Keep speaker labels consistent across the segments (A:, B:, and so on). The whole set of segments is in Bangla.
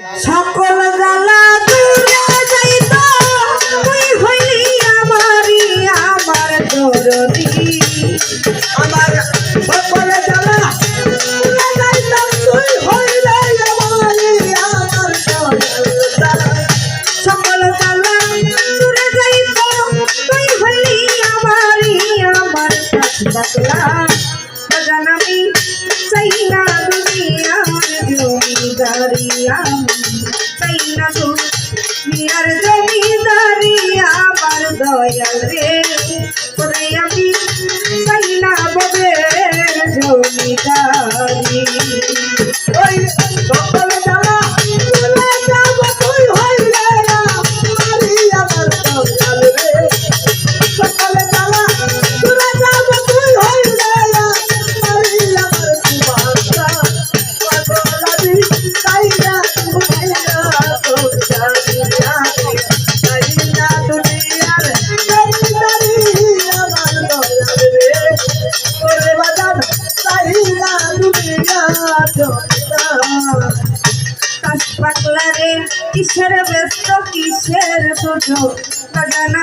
A: সকল জ্বালা দূরে যাইত তুই হইলি আমারি আমার দরদি
B: আমার সকল জ্বালা দূরে যাইতাম তুই হইলে আমারি আমার দরদি
A: সকল জ্বালা দূরে যাইত তুই হইলি আমারি আমার ডাকলা জানামি চাই না দুনিয়ার জমিদারি আমি চাই না দুনিয়ার জমিদারি আমার দয়াল রে করে আমি চাই না ববের জমিদারি
B: ওই সকল জ্বালা দূরে যাব তুই হইলে আমারি আমার দরদি রে সকল জ্বালা দূরে যাব তুই হইলে আমারি আমার সুবাসা পাগলাদি তাইরা দুনিয়া তো জানিয়া তাইরা দুনিয়ার জমিদারি আমার দয়াল রে ওরে বাজান তাইরা দুনিয়া জমিদার
A: পাগলা রে কিসের ব্যস্ত কিসের দুজো বাগান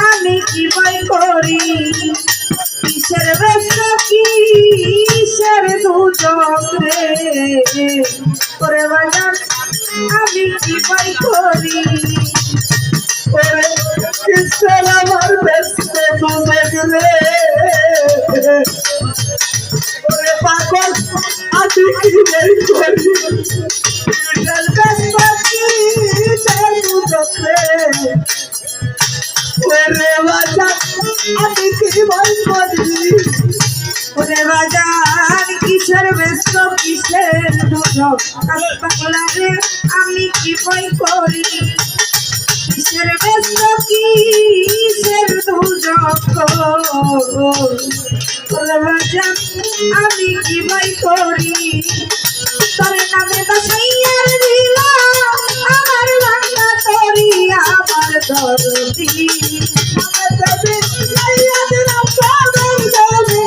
A: আমি কি বই করি কিসের ব্যস্ত কিসের দুজক রে করে বাগান আমি কি বই করি
B: ওরে কিসের আমার ব্যস্ত দুজক রে ওরে পাগল আমি কি বই করি কিসের ব্যস্ত কিসের দুজক রে ওরে বাজান আমি কি বই করি
A: ওরে বাজার কিসের ব্যস্ত কিসের দুজক পাগলা রে আমি কি বই করি কিসের ব্যস্ত কিসের দুজক ওরে বাজার আমি কি বই করি তরে নামে বাসাইয়ার দিল আমার বাংলা তরি আমার দরদি
B: আমার দেবে লাইয়া দিলাম পাগল দেবে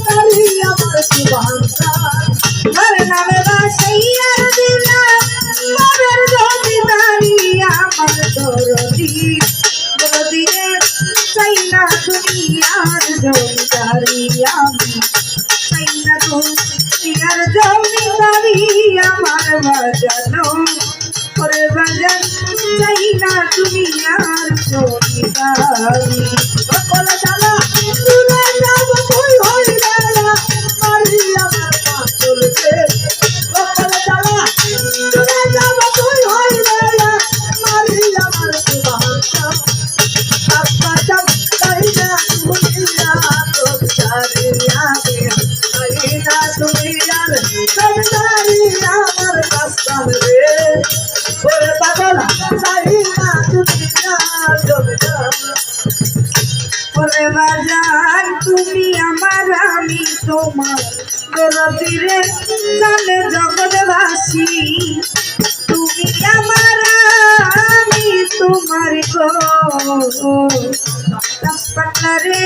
B: তারি আমার সুবাসা
A: তরে নামে বাসাইয়ার দিল আমার জমিদারি আমার দরদি দরদি রে চাই না দুনিয়ার জমিদারি আমি চাই না দুনিয়ার জমিদারি আমার বাজানো করে বাজান চাই না দুনিয়ার জমিদারি
B: সকল জ্বালা দূরে যাব তুই হইলে আমারি আমার পাগল রে সকল জ্বালা দূরে যাব তুই হইলে আমারি আমার সুবাসা আকাশম তাইরা দুনিয়া তো জানিয়া তাইরা দুনিয়ার জমিদারি আমার কাস্তান রে ওরে পাগল তাইরা দুনিয়ার জমিদার
A: ওরে বাজান তুমি আমার আমি তোমার দরদি রে জানে জগৎবাসী তুমি আমার আমি তোমার গো পাগলা রে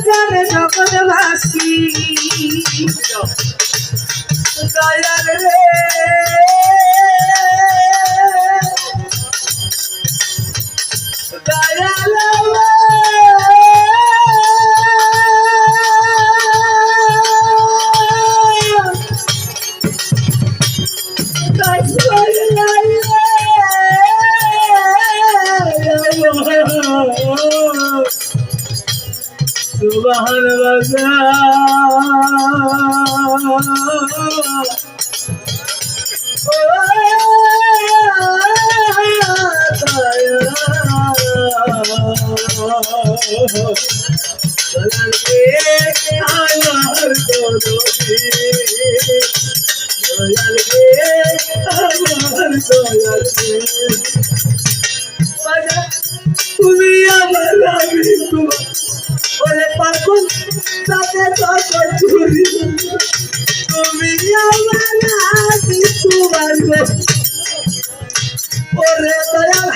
A: জানে জগৎবাসী
B: দয়াল রে দয়াল সুবহান তুমি আমার আমি তোমার ওরে পাগল সাথে তখন চুরি তুমি আমার আমি তোমার ওরে দয়াল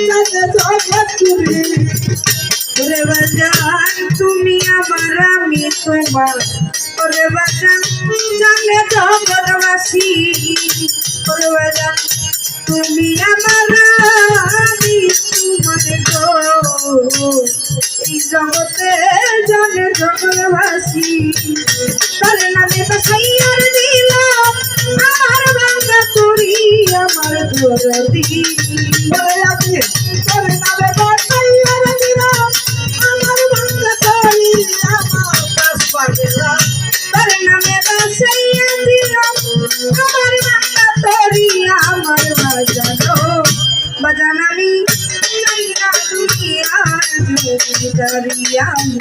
B: সাথে তখন চুরি
A: ওরে বাজান তুমি আমার আমি তোমার ওরে বাজান জানে জগৎবাসী ওরে বাজান তুমি আমার আমি তোমার গো এই জগতে জানে জগৎবাসী তার নামে বাসাইয়ার দিলাম আমার বাংলা করি আমার দরদি
B: বলে আপনি তোর নামে বাসাইয়ার দিলাম আমার বাংলা করি আমার কাজ পাগলা
A: তার নামে বাসাইয়া দিলাম আমার বাংলা করি আমার বাজানো বাজান আমি চাই না দুনিয়ার জমিদারি আমি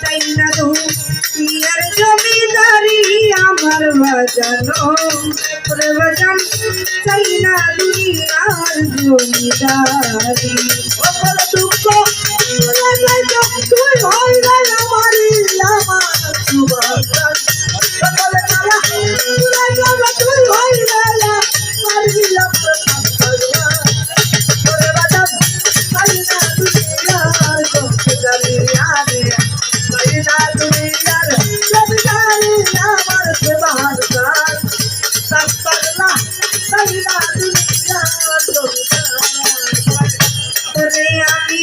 A: চাই না দুনিয়ার জমিদারি আমার বাজানো ওরে বাজান চাই না দুনিয়ার জমিদারি
B: সকল দুঃখ ভুলে যাইতো তুই হইলে আমারই আমার সুবাস সকল জ্বালা ভুলে যাবে তুই হইলে আমারই আমার পাগলা ওরে বাজান চাই না দুনিয়ার জমিদারি আমি চাই না দুনিয়ার জমিদারি আমার সুবাস দাস পাগলা চাই না দুনিয়ার জমিদারি
A: ওরে আমি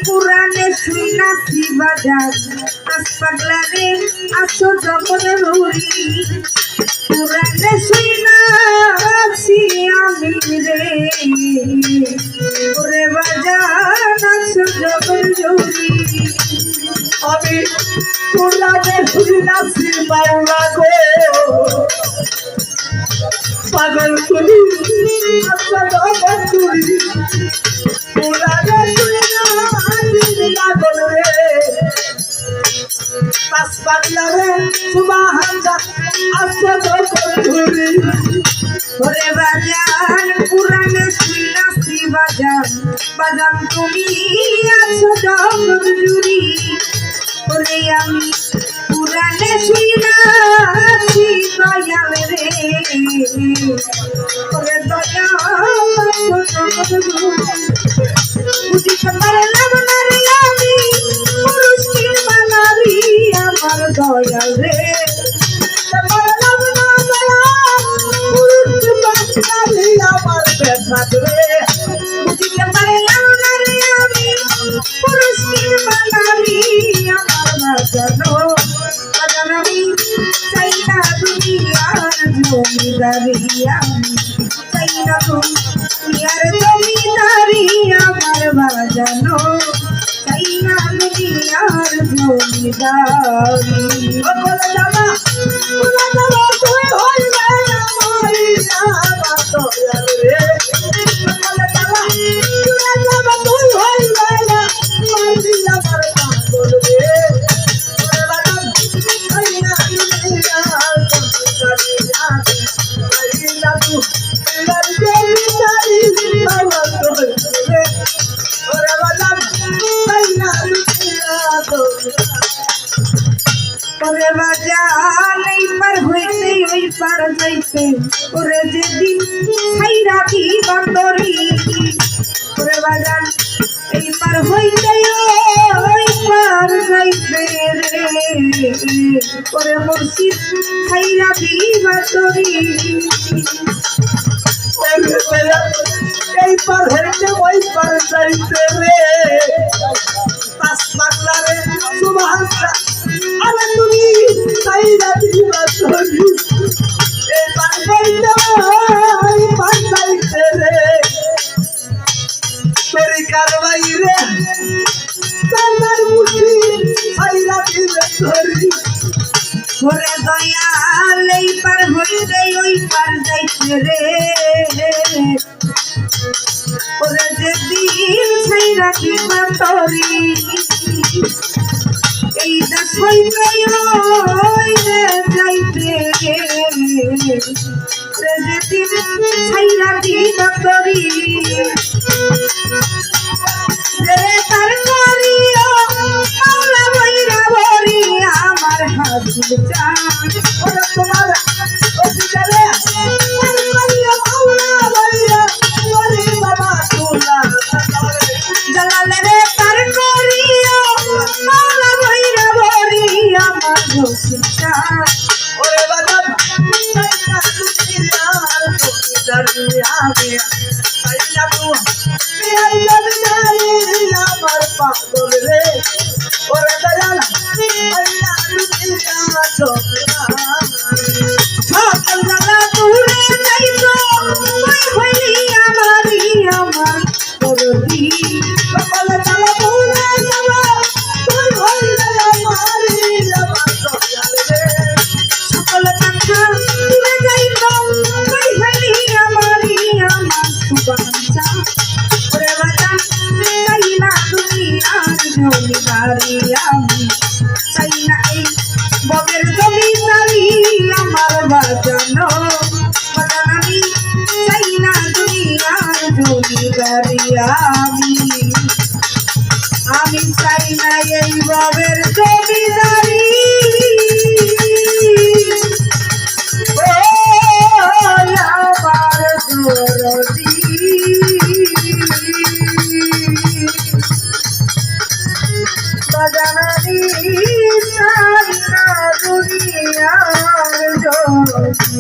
A: পুরাণে শুনাছি বাজার আজ পাগলা রে আসো জগৎ রুরি পুরাণে শুনাছি আমি রে ওরে বাজার আসো জগৎ রুরি
B: আমি পুরানে শুনাছি বাংলা গো পাগল করি আসল বন্ধুরি পুরানে শুনাছি পাগল রে পাস পাগলা রে সুবাহান আসল বন্ধুরি
A: ওরে বাজার পুরাণে শুনাছি বাজার বাজার তুমি আছো জগৎ জুড়ি ওরে আমি পুরাণে শুনাছি দয়াল রে ওরে দয়াল আছো জগৎ জুড়ি বুঝিতে পারলাম না রে আমি পুরুষ কিংবা নারী আমার দয়াল রে
B: পারলাম না বলা পুরুষ বাঙালি আমার বেসাদ রে
A: বুঝিতে পারলাম না রে আমি পুরুষ কিংবা নারী আমার বাজানো বাজান আমি চাই না দুনিয়ার জমিদারি আমি চাই না দুনিয়ার জমিদারি আমার বাজানো চাই না দুনিয়ার জমিদারি
B: সকল জ্বালা ভুলে যাবে তুই হইলে আমারই আমার দয়াল রে সকল জ্বালা ভুলে যাবে তুই হইলে আমারই আমার পাগল রে ওরে বাজান চাই না দুনিয়ার জমিদারি আমি চাই না দুনিয়ার জমিদারি আমার দয়াল রে ওরে বাজান চাই না দুনিয়ার জমিদারি
A: ওরে বাজান এই পার হইতে ওই পার যাইতে ওরে যেদিন ছাইরা কি বান্দরি ওরে বাজান এই পার হইতে ওই পার যাইতে রে ওরে মুর্শিদ ছাইরা কি বান্দরি
B: এই পার হইতে ওই পার যাইতে রে পাস পাগলা রে সুবহান আরে তুমি সাইরা দিবা তুমি এই পার হইতে ওই পার যাইতে রে তোরি কারবাই রে সান্দার মুঠি সাইরা দিবে তোরি
A: ওরে দয়াল এই পার হইতে ওই পার যাইতে রে ওরে যেদিন ছাইরা কি বান্দরি এই দাস হইতে ওই যাইতে রে যেদিন ছাইরা কি বান্দরি রে তার করিও মাওলা বইরা বরি আমার হাসিল চাঁদ
B: ওরে তোমার অধিকারে আর করিয়া মাওলা বলিয়া ওরে বাবা তোলা
A: জালালে রে তার করিও মাওলা বইরা বরি আমার হাসিল চাঁদ
B: ওরে বাবা সাইরা দুনিয়ার জমিদারি আমি চাই না দুনিয়ার জমিদারি আমার পাগল রে ওরে দয়াল আল্লাহ দুনিয়া জমিদারি
A: সকল জ্বালা দূরে যাইতো তুই হইলি আমারই আমার দরদি
B: সকল জ্বালা ভুলে যাব তুই হইলে আমারি আমার দয়াল রে
A: সকল কথা দূরে যাইতো তুই হইলি আমারই আমার সুবাঞ্চা ওরে বাজা চাই না দুনিয়ার জমিদারি আমি চাই না এই ববের জমিদারি আমার বাজানো বাজান আমি চাই না দুনিয়ার জমিদারি আমি চাই না এই ববের জমিদারি ও আমার দরদি বাজানারি চাই না দুনিয়ার জমিদারি